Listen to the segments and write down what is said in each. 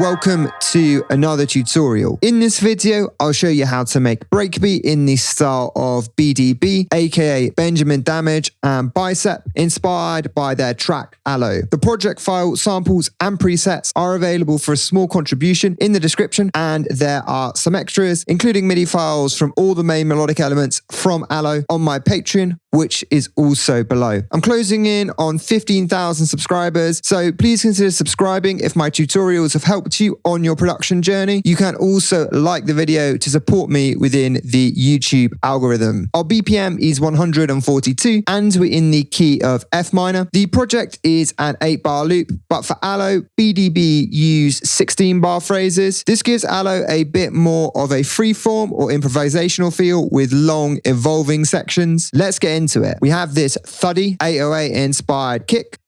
welcome to another tutorial. In this video, I'll show you how to make breakbeat in the style of B.D.B, aka Benjamin Damage and Bicep, inspired by their track A.L.O.E. The project file, samples and presets are available for a small contribution in the description, and there are some extras, including MIDI files from all the main melodic elements from A.L.O.E on my Patreon, which is also below. I'm closing in on 15,000 subscribers, so please consider subscribing if my tutorials have helped you on your production journey. You can also like the video to support me within the YouTube algorithm. Our BPM is 142 and we're in the key of F minor. The project is an 8-bar loop, but for A.L.O.E, B.D.B use 16-bar phrases. This gives A.L.O.E a bit more of a freeform or improvisational feel with long evolving sections. Let's get into it. We have this thuddy 808 inspired kick.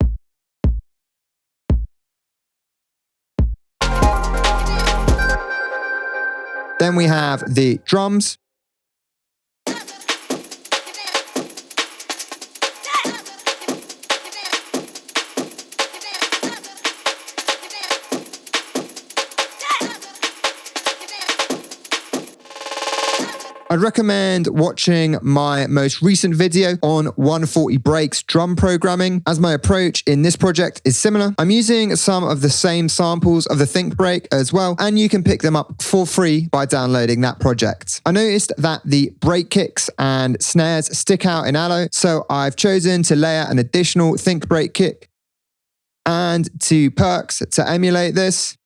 Then we have the drums. I'd recommend watching my most recent video on 140 breaks drum programming, as my approach in this project is similar. I'm using some of the same samples of the Think Break as well, and you can pick them up for free by downloading that project. I noticed that the break kicks and snares stick out in A.L.O.E, so I've chosen to layer an additional Think Break kick and 2 perks to emulate this.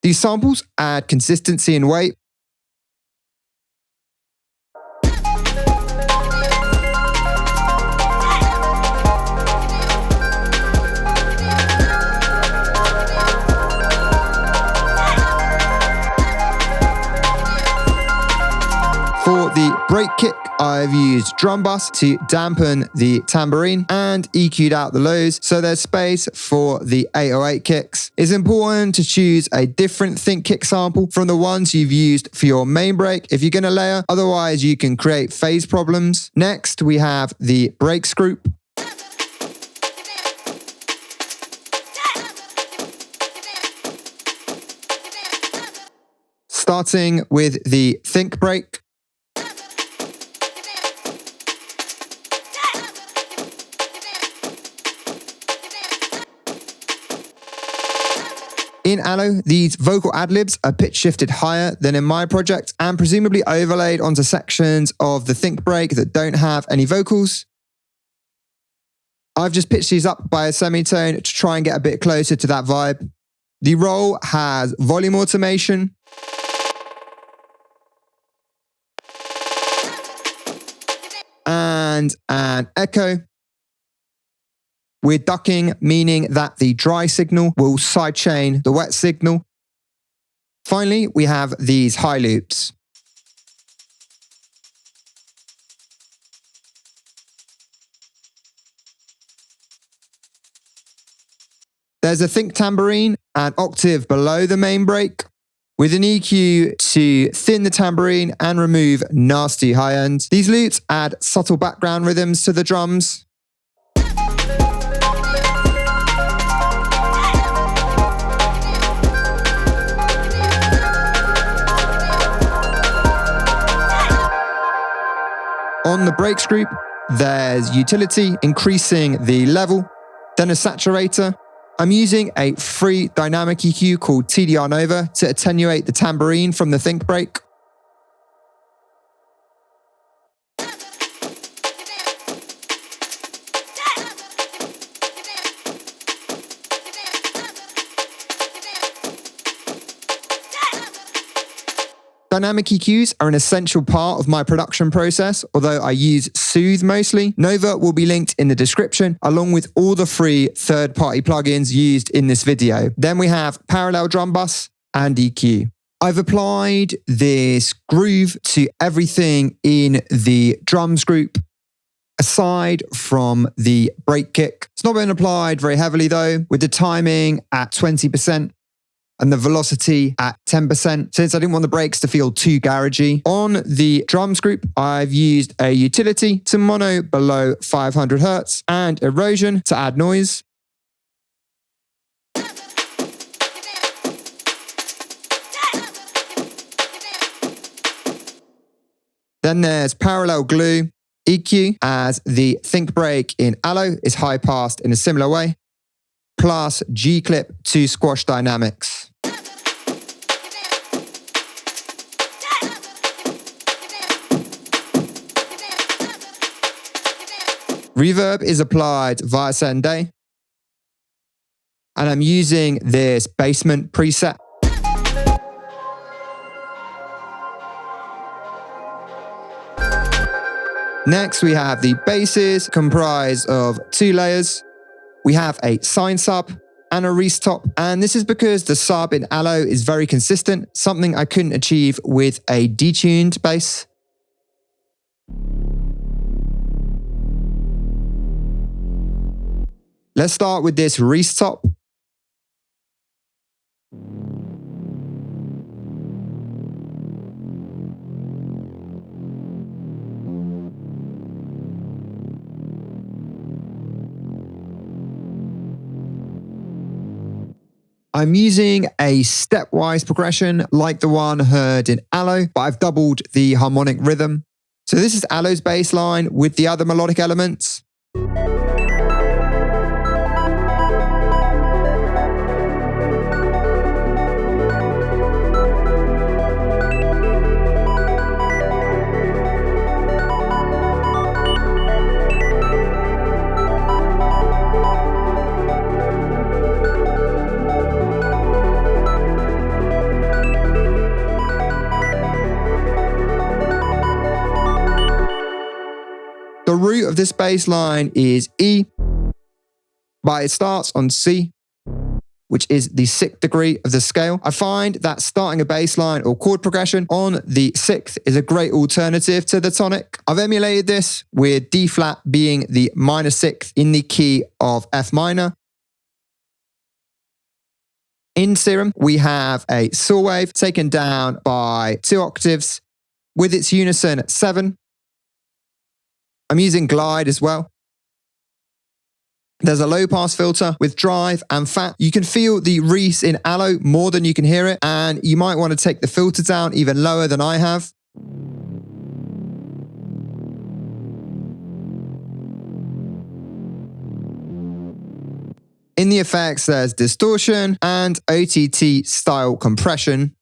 These samples add consistency and weight. For the break kick, I've used drum bus to dampen the tambourine and EQ'd out the lows, so there's space for the 808 kicks. It's important to choose a different Think kick sample from the ones you've used for your main break if you're going to layer, otherwise you can create phase problems. Next, we have the breaks group. Starting with the Think break. In A.L.O.E, these vocal ad-libs are pitch shifted higher than in my project and presumably overlaid onto sections of the Think break that don't have any vocals. I've just pitched these up by a semitone to try and get a bit closer to that vibe. The roll has volume automation. And an echo. We're ducking, meaning that the dry signal will sidechain the wet signal. Finally, we have these high loops. There's a Think tambourine an octave below the main break, with an EQ to thin the tambourine and remove nasty high ends. These loops add subtle background rhythms to the drums. On the breaks group, there's utility, increasing the level, then a saturator. I'm using a free dynamic EQ called TDR Nova to attenuate the tambourine from the Think break. Dynamic EQs are an essential part of my production process, although I use Soothe mostly. Nova will be linked in the description, along with all the free third-party plugins used in this video. Then we have parallel drum bus and EQ. I've applied this groove to everything in the drums group, aside from the break kick. It's not been applied very heavily though, with the timing at 20%. and the velocity at 10% since I didn't want the breaks to feel too garagey. On the drums group, I've used a utility to mono below 500 Hz and erosion to add noise. Then there's parallel glue, EQ, as the think break in A.L.O.E is high passed in a similar way, plus G-clip to squash dynamics. Reverb is applied via send-day, and I'm using this basement preset. Next, we have the basses comprised of 2 layers. We have a sine sub and a Reese top, and this is because the sub in A.L.O.E is very consistent, something I couldn't achieve with a detuned bass. Let's start with this Reese top. I'm using a stepwise progression like the one heard in A.L.O.E, but I've doubled the harmonic rhythm. So this is A.L.O.E's bass line with the other melodic elements. The root of this bass line is E, but it starts on C, which is the 6th degree of the scale. I find that starting a bass line or chord progression on the 6th is a great alternative to the tonic. I've emulated this with D flat being the minor 6th in the key of F minor. In Serum, we have a saw wave taken down by 2 octaves with its unison at 7. I'm using glide as well. There's a low pass filter with drive and fat. You can feel the Reese in A.L.O.E more than you can hear it, and you might want to take the filter down even lower than I have. In the effects, there's distortion and OTT style compression.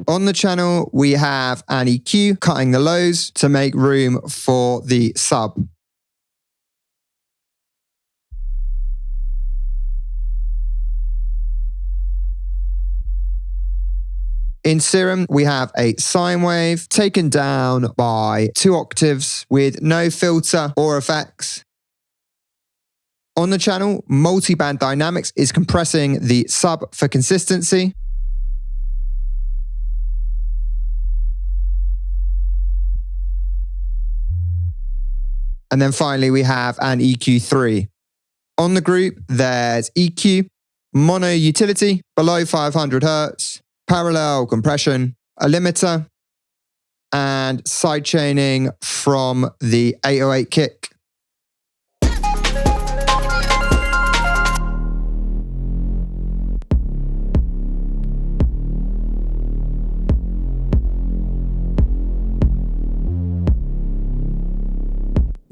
On the channel, we have an EQ cutting the lows to make room for the sub. In Serum, we have a sine wave taken down by 2 octaves with no filter or effects. On the channel, multi-band dynamics is compressing the sub for consistency. And then finally, we have an EQ3. On the group, there's EQ, mono utility below 500 Hz, parallel compression, a limiter, and sidechaining from the 808 kick.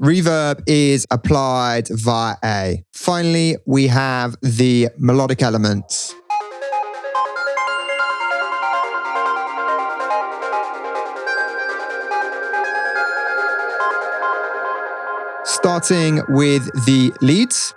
Reverb is applied via A. Finally, we have the melodic elements. Starting with the leads.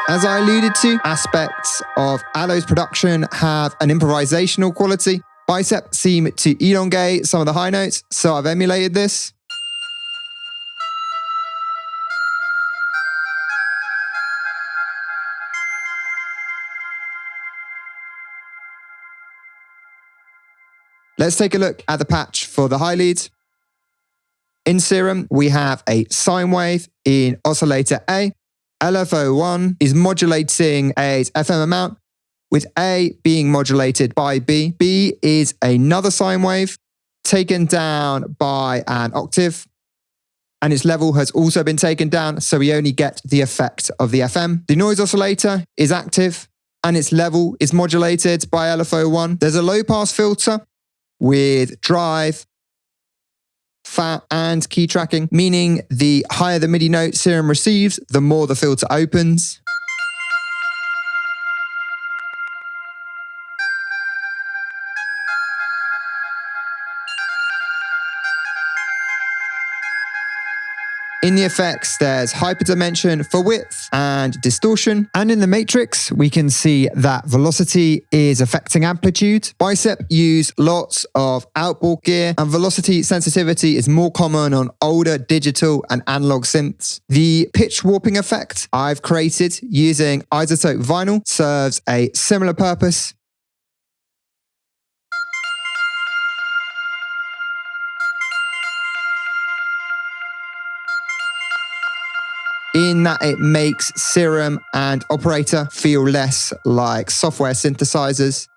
As I alluded to, aspects of A.L.O.E's production have an improvisational quality. Bicep seem to elongate some of the high notes, so I've emulated this. Let's take a look at the patch for the high lead. In Serum, we have a sine wave in oscillator A. LFO1 is modulating A's FM amount, with A being modulated by B. B is another sine wave taken down by an octave, and its level has also been taken down, so we only get the effect of the FM. The noise oscillator is active, and its level is modulated by LFO1. There's a low pass filter with drive, fat, and key tracking, meaning the higher the MIDI note Serum receives, the more the filter opens. In the effects, there's hyperdimension for width and distortion. And in the matrix, we can see that velocity is affecting amplitude. Bicep use lots of outboard gear, and velocity sensitivity is more common on older digital and analog synths. The pitch warping effect I've created using isotope vinyl serves a similar purpose. In that it makes Serum and Operator feel less like software synthesizers.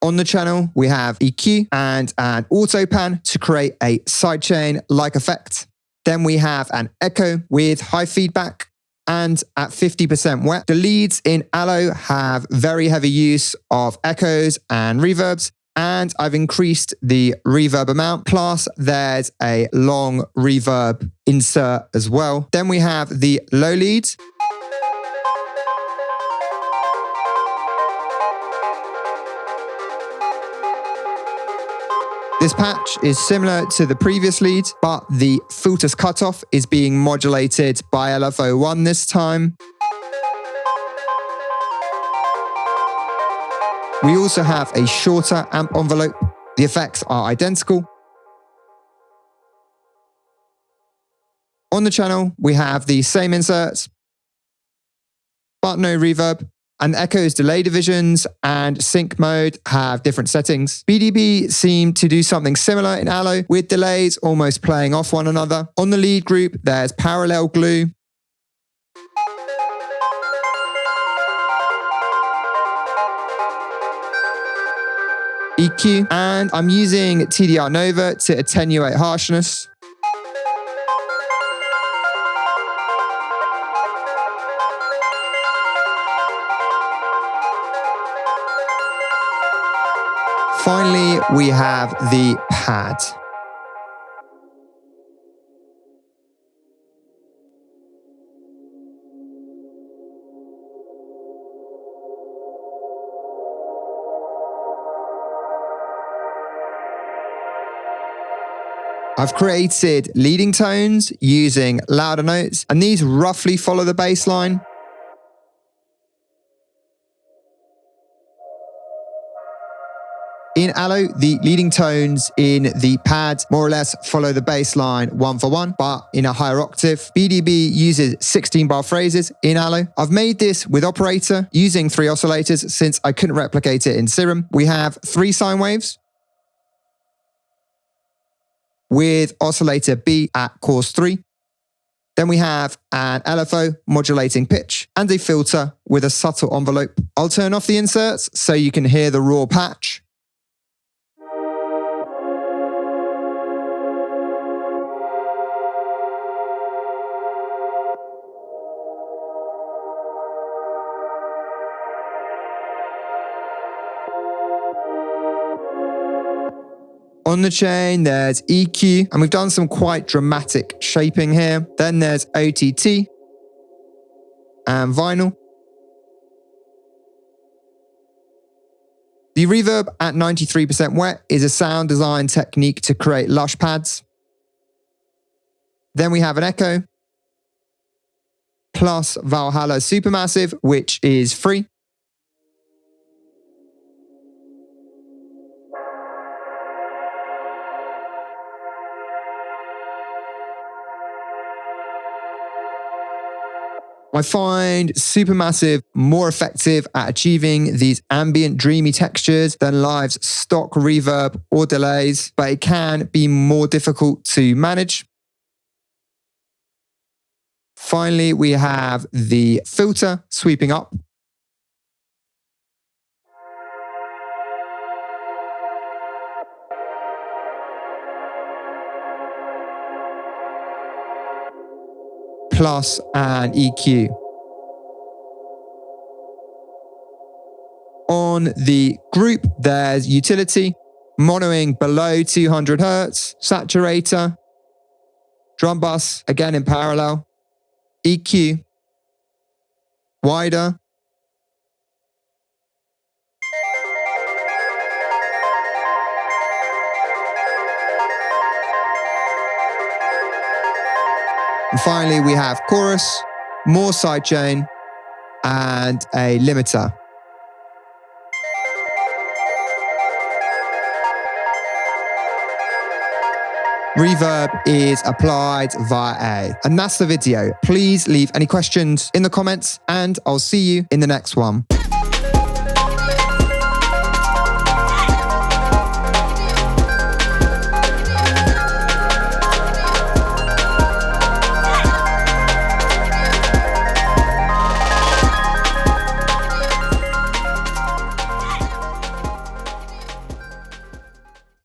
On the channel, we have EQ and an auto pan to create a sidechain-like effect. Then we have an echo with high feedback and at 50% wet. The leads in A.L.O.E have very heavy use of echoes and reverbs, and I've increased the reverb amount. Plus, there's a long reverb insert as well. Then we have the low lead. This patch is similar to the previous lead, but the filter's cutoff is being modulated by LFO1 this time. We also have a shorter amp envelope. The effects are identical. On the channel, we have the same inserts, but no reverb. And echoes, delay divisions, and sync mode have different settings. B.D.B seem to do something similar in A.L.O.E, with delays almost playing off one another. On the lead group, there's parallel glue, EQ, and I'm using TDR Nova to attenuate harshness. Finally, we have the pad. I've created leading tones using louder notes, and these roughly follow the bass line. In A.L.O.E, the leading tones in the pad more or less follow the bass line one for one, but in a higher octave. B.D.B uses 16-bar phrases in A.L.O.E. I've made this with Operator using 3 oscillators since I couldn't replicate it in Serum. We have 3 sine waves with oscillator B at course 3. Then we have an LFO modulating pitch and a filter with a subtle envelope. I'll turn off the inserts so you can hear the raw patch. On the chain, there's EQ, and we've done some quite dramatic shaping here. Then there's OTT and vinyl. The reverb at 93% wet is a sound design technique to create lush pads. Then we have an echo, plus Valhalla Supermassive, which is free. I find Supermassive more effective at achieving these ambient dreamy textures than Live's stock reverb or delays, but it can be more difficult to manage. Finally, we have the filter sweeping up. Plus an EQ. On the group, there's utility, monoing below 200 Hz, saturator, drum bus, again in parallel, EQ, wider, and finally we have chorus, more sidechain, and a limiter. Reverb is applied via A. And that's the video. Please leave any questions in the comments and I'll see you in the next one.